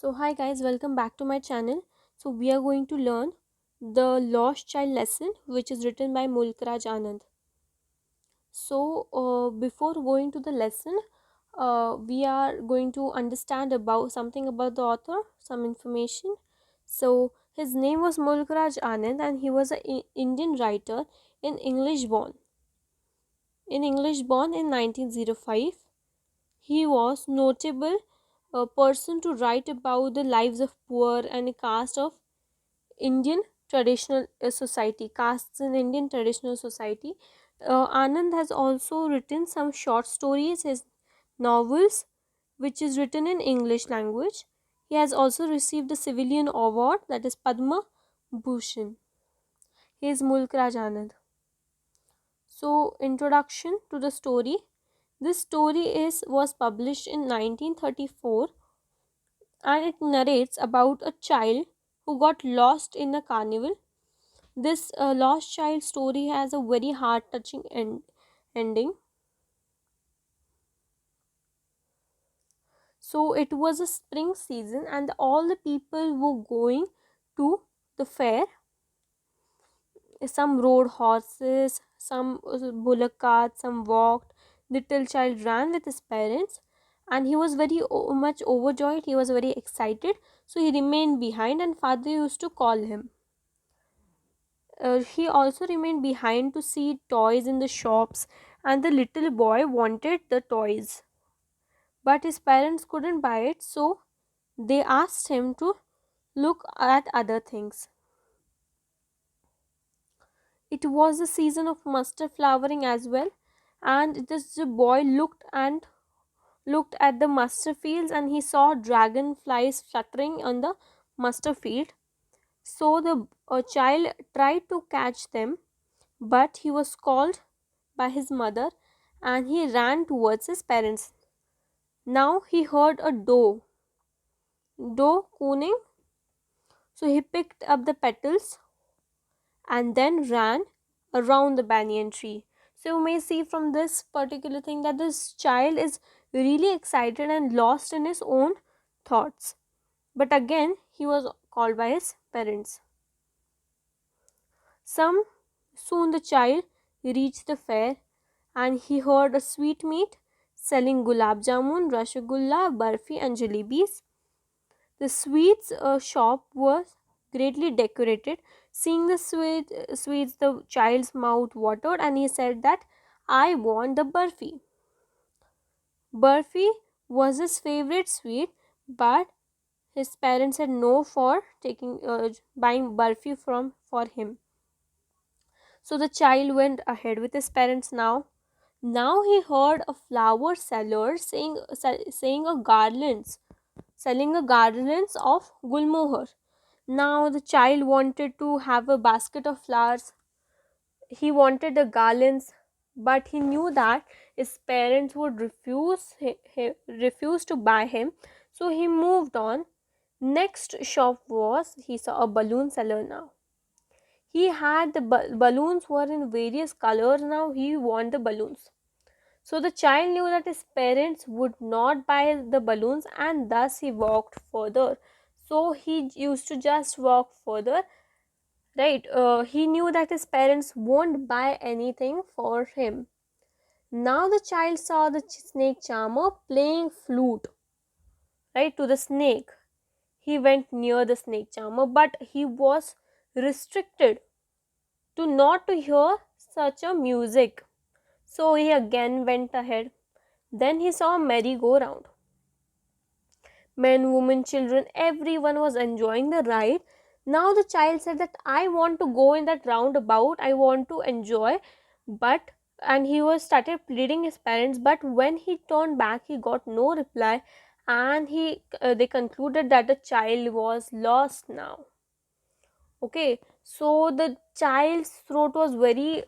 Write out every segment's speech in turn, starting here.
So hi guys, welcome back to my channel. So we are going to learn the Lost Child lesson, which is written by Mulkraj Anand. So before going to the lesson, we are going to understand about something about the author, some information. So his name was Mulkraj Anand and he was an Indian writer in English born. In English born in 1905. He was notable a person to write about the lives of poor and a caste of Indian traditional society, castes in Indian traditional society. Anand has also written some short stories, his novels, which is written in English language. He has also received a civilian award, that is Padma Bhushan. He is Mulk Raj Anand. So, introduction to the story. This story was published in 1934 and it narrates about a child who got lost in a carnival. This lost child story has a very heart touching ending. So it was a spring season and all the people were going to the fair. Some rode horses, some bullock carts, some walked. Little child ran with his parents and he was very much overjoyed. He was very excited. So he remained behind and father used to call him. He also remained behind to see toys in the shops, and the little boy wanted the toys. But his parents couldn't buy it, so they asked him to look at other things. It was the season of mustard flowering as well, and this boy looked at the mustard fields and he saw dragonflies fluttering on the mustard field. So the child tried to catch them, but he was called by his mother and he ran towards his parents. Now he heard a doe cooning, so he picked up the petals and then ran around the banyan tree. So you may see from this particular thing that this child is really excited and lost in his own thoughts. But again, he was called by his parents. Some soon the child reached the fair and he heard a sweetmeat selling gulab jamun, rasgulla, barfi, and jalebis. The sweets shop was greatly decorated. Seeing the sweets, the child's mouth watered, and he said that I want the barfi. Barfi was his favorite sweet, but his parents said no for taking buying barfi from for him. So the child went ahead with his parents now. Now he heard a flower seller saying a garlands, selling a garlands of gulmohar. Now the child wanted to have a basket of flowers. He wanted the garlands, but he knew that his parents would refuse to buy him. So he moved on. Next shop was he saw a balloon seller now. He had the balloons were in various colors. Now he want the balloons. So the child knew that his parents would not buy the balloons and thus he walked further. So he used to just walk further, right? He knew that his parents won't buy anything for him. Now the child saw the snake charmer playing flute, right, to the snake. He went near the snake charmer, but he was restricted to not to hear such a music. So he again went ahead. Then he saw a merry-go-round. Men, women, children, everyone was enjoying the ride. Now the child said that I want to go in that roundabout, I want to enjoy, but and he was started pleading his parents, but when he turned back he got no reply and they concluded that the child was lost now. Okay, so the child's throat was very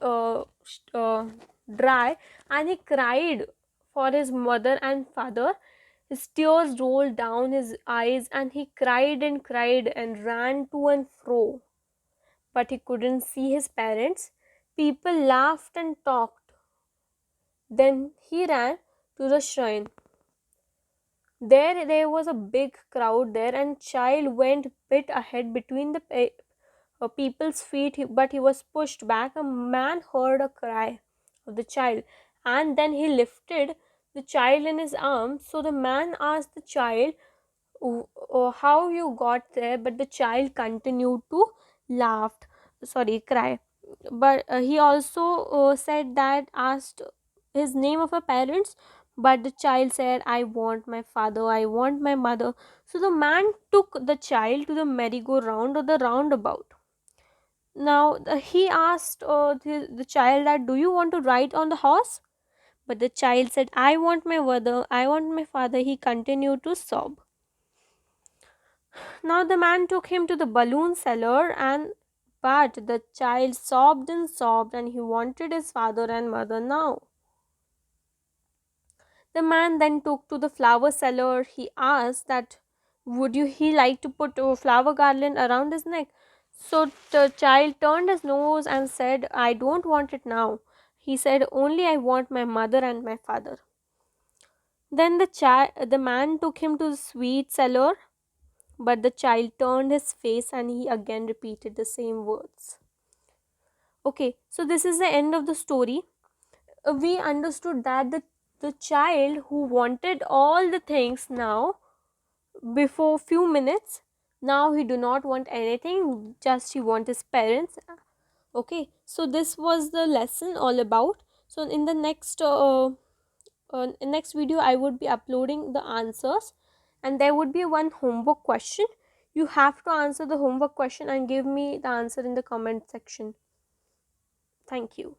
dry and he cried for his mother and father. His tears rolled down his eyes and he cried and ran to and fro. But he couldn't see his parents. People laughed and talked. Then he ran to the shrine. There was a big crowd there, and child went bit ahead between the people's feet, but he was pushed back. A man heard a cry of the child, and then he lifted the child in his arms. So the man asked the child, how you got there, but the child continued to laugh, sorry, cry. But he also said that, asked his name of her parents, but the child said, I want my father, I want my mother. So the man took the child to the merry-go-round, or the roundabout. Now he asked the child that, do you want to ride on the horse? But the child said, I want my mother, I want my father. He continued to sob. Now the man took him to the balloon seller, and but the child sobbed and sobbed, and he wanted his father and mother now. The man then took to the flower seller. He asked that, would you he like to put a flower garland around his neck? So the child turned his nose and said, I don't want it now. He said, only I want my mother and my father. Then the man took him to the sweet seller, but the child turned his face and he again repeated the same words. Okay, so this is the end of the story. We understood that the child who wanted all the things now, before few minutes, now he do not want anything, just he want his parents. Okay, so this was the lesson all about. So in the next video I would be uploading the answers, and there would be one homework question. You have to answer the homework question and give me the answer in the comment section. Thank you.